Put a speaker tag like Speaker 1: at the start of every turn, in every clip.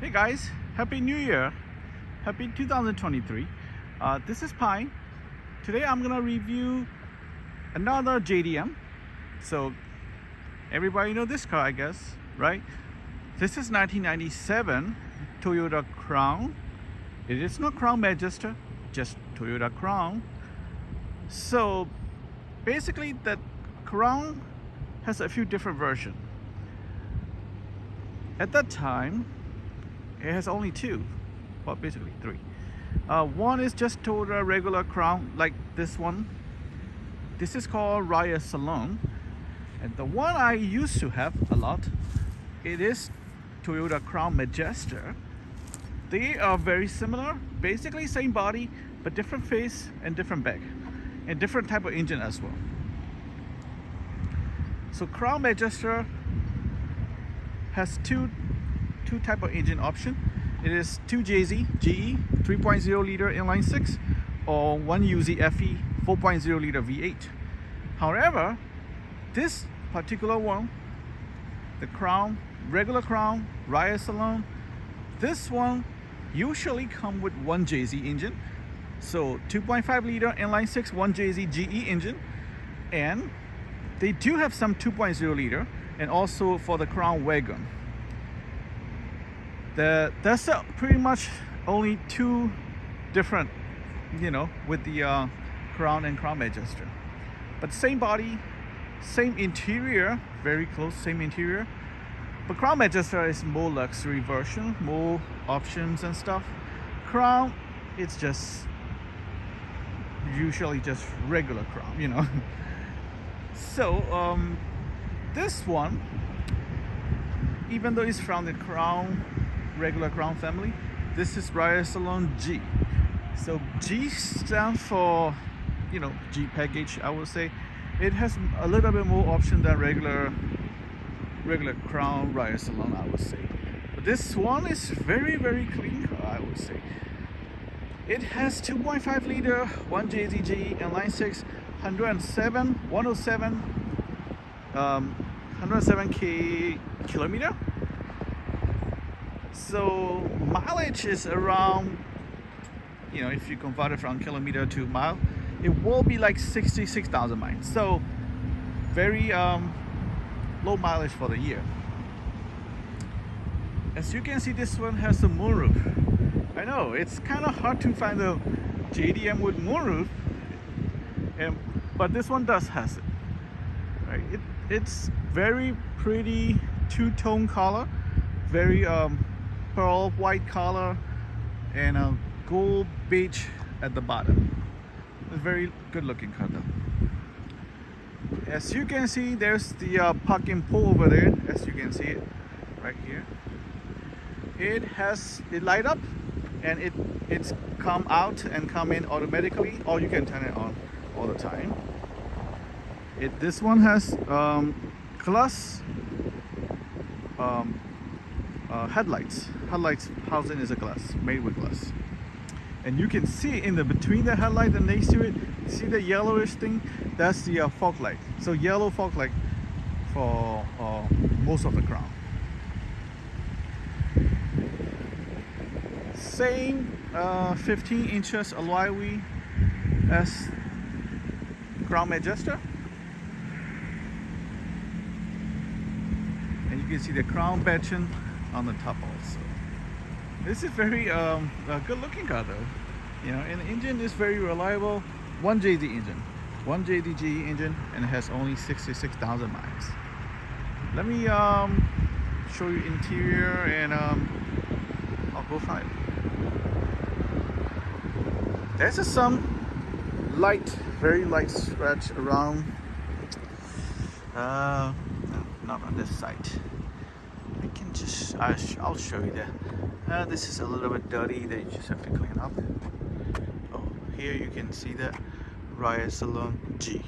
Speaker 1: Hey guys, Happy New Year! Happy 2023. This is Pine. Today I'm gonna review another JDM. So everybody know this car, I guess, right? This is 1997 Toyota Crown. It is not Crown Majestor, just Toyota Crown. So basically the Crown has a few different versions. At that time, it has only two, well basically three. One is just Toyota regular Crown, like this one. This is called Royal Saloon, and the one I used to have a lot, it is Toyota Crown Majestor. They are very similar, basically same body, but different face and different back, and different type of engine as well. So Crown Majestor has two type of engine option. It is 2JZ GE 3.0 liter inline 6 or 1UZ FE 4.0 liter V8. However, this particular one, the Crown, regular Crown, Royal Saloon, this one usually come with 1JZ engine. So 2.5 liter inline 6 1JZ GE engine, and they do have some 2.0 liter, and also for the Crown wagon. That's pretty much only two different, with the Crown and Crown Majestor. But same body, same interior, very close, same interior. But Crown Majestor is more luxury version, more options and stuff. Crown, it's just usually just regular Crown, So this one, even though it's from the Crown, regular Crown family, this is Royal Saloon G. So G stands for, G package, I would say. It has a little bit more option than regular Crown Royal Saloon, I would say. But this one is very, very clean car, I would say. It has 2.5 liter 1JZG inline 6 107k kilometer. So mileage is around, if you convert it from kilometer to mile, it will be like 66,000 miles. So very low mileage for the year. As you can see, this one has a moonroof. I know it's kind of hard to find a JDM with moonroof, but this one does has it. Right? It's very pretty two-tone color, very pearl white color, and a gold beige at the bottom. A very good looking car though. As you can see, there's the parking pole over there. As you can see it right here, it light up, and it's come out and come in automatically, or you can turn it on all the time. This one has glass headlights housing is a glass, made with glass, and you can see in the between the headlight and next to it, see the yellowish thing, that's the fog light. So yellow fog light for most of the Crown. Same 15 inches alloy wheel as Crown Majestor, and you can see the Crown badging on the top also. This is very a good looking car though, and the engine is very reliable. 1JZ engine, 1JDG engine, and it has only 66,000 miles. Let me show you interior, and I'll go find it. There's some light, very light scratch around. No, not on this side. I'll show you that. This is a little bit dirty that you just have to clean up. Oh, here you can see the Royal Saloon G.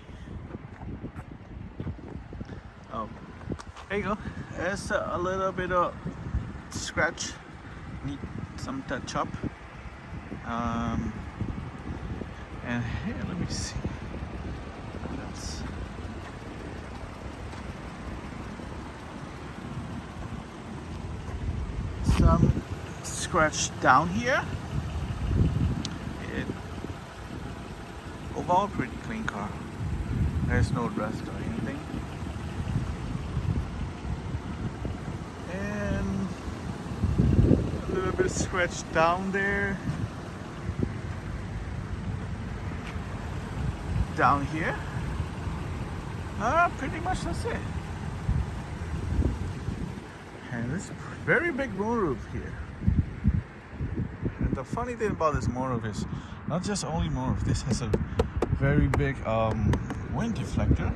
Speaker 1: Oh, there you go. There's a little bit of scratch, need some touch up. And here, let me see. That's some scratch down here. Overall, pretty clean car. There's no rust or anything. And a little bit scratched down there. Down here. Pretty much that's it. And this very big moonroof here. And the funny thing about this moonroof is not just only moonroof. This has a very big wind deflector,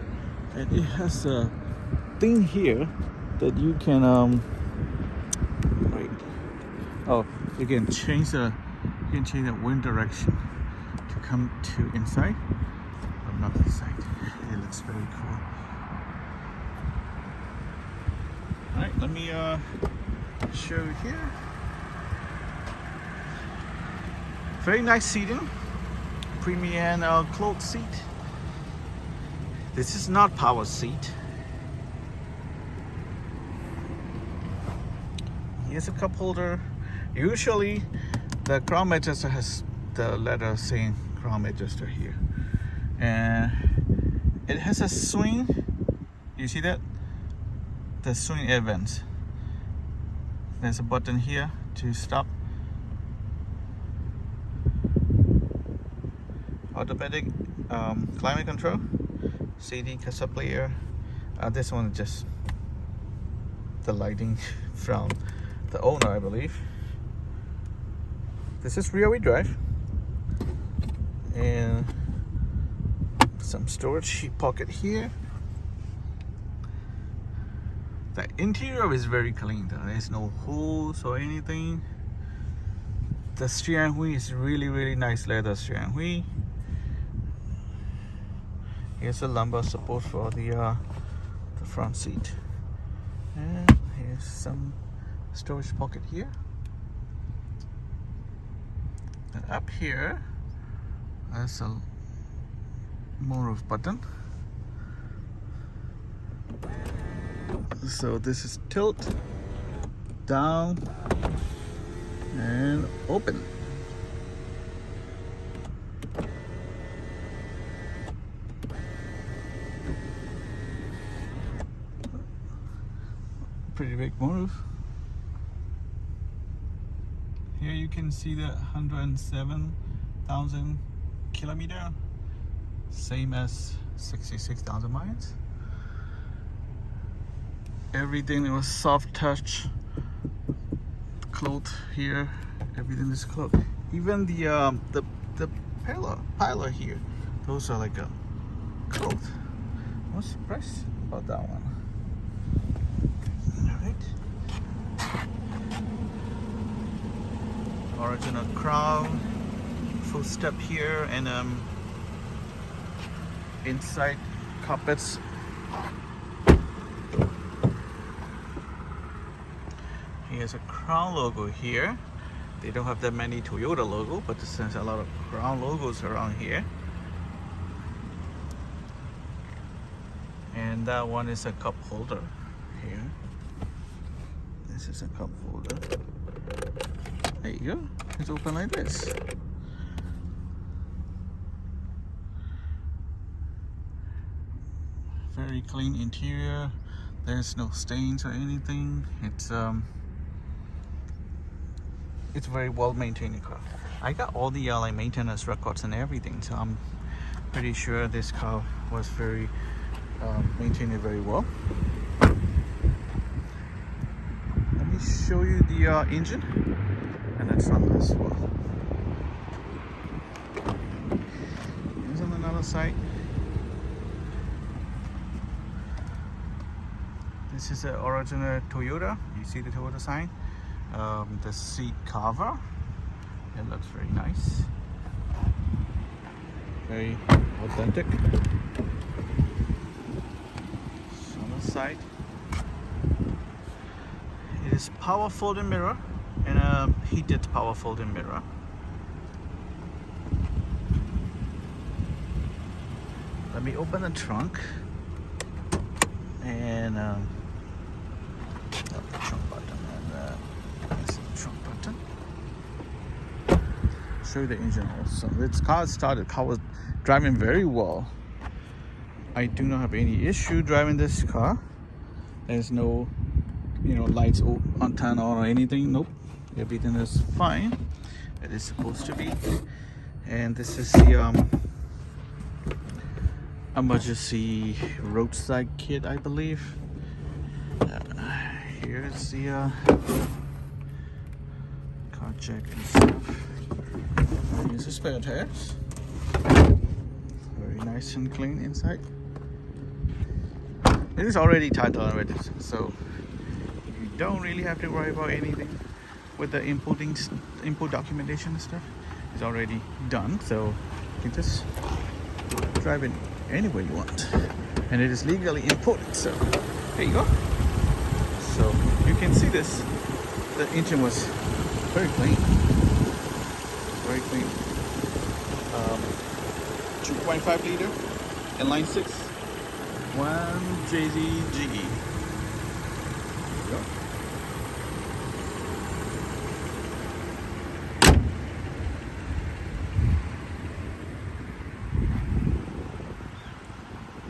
Speaker 1: and it has a thing here that you can wait. Oh, you can change the wind direction to come to inside, but not inside. It looks very cool. All right, let me show you here. Very nice seating. Premium cloth seat. This is not power seat. Here's a cup holder. Usually the crown adjuster has the letter saying crown adjuster here, and it has a swing. You see that? The swing air vents. There's a button here to stop. Automatic climate control, CD cassette player. This one is just the lighting from the owner, I believe. This is rear wheel drive, and some storage pocket here. The interior is very clean. There's no holes or anything. The steering wheel is really nice leather steering wheel. Here's a lumbar support for the front seat, and here's some storage pocket here. And up here, there's a moonroof button. So this is tilt, down, and open. Pretty big moonroof. Here you can see the 107,000 kilometer, same as 66,000 miles. Everything was soft touch, cloth here. Everything is cloth. Even the pillar here, those are like a cloth. I was surprised about that one. Original crown, full step here, and inside carpets. Here's a Crown logo here. They don't have that many Toyota logo, but there's a lot of Crown logos around here. And that one is a cup holder here. This is a cup holder. There you go. It's open like this. Very clean interior. There's no stains or anything. It's very well maintained car. I got all the like maintenance records and everything, so I'm pretty sure this car was very maintained very well. Let me show you the engine and the trunk as well. Here's on another side. This is the original Toyota. You see the Toyota sign. The seat cover. It looks very nice. Very authentic. On the side, it is power folding mirror and a heated power folding mirror. Let me open the trunk and the trunk button, and that's the trunk button. show you the engine also. This car started. Car was driving very well. I do not have any issue driving this car. There's no, lights on turn on or anything. Nope, everything is fine. It is supposed to be. And this is the emergency roadside kit, I believe. Here's the car check and stuff. Here's the spare tires. Very nice and clean inside. It is already titled and registered, so you don't really have to worry about anything with the input documentation and stuff. It's already done, so you can just drive it anywhere you want. And it is legally imported, so there you go. So you can see this. The engine was very clean. Very clean. 2.5 liter inline 6. 1JZ GE. There you go.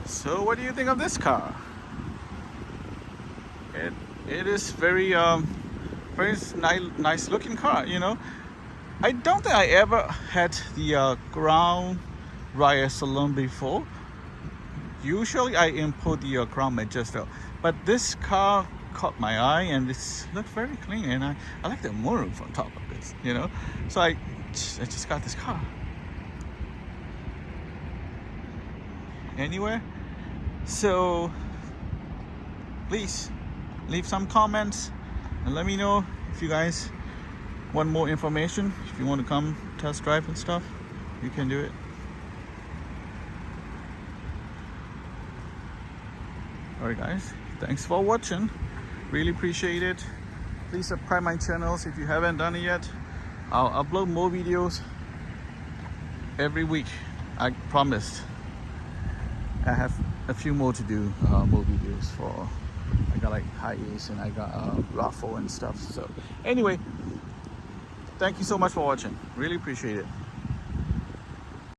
Speaker 1: So what do you think of this car? It is very nice looking car, I don't think I ever had the Crown Royal Saloon before. Usually I import the Crown Majestic, but this car caught my eye and it looks very clean, and I like the moonroof on top of this, So I just got this car. Anyway, so please leave some comments and let me know if you guys want more information. If you want to come test drive and stuff, you can do it. Alright guys, thanks for watching. Really appreciate it. Please subscribe my channels if you haven't done it yet. I'll upload more videos every week. I promised. I have a few more to do, more videos for. I got like high ace and I got raffle and stuff. So anyway, thank you so much for watching. Really appreciate it.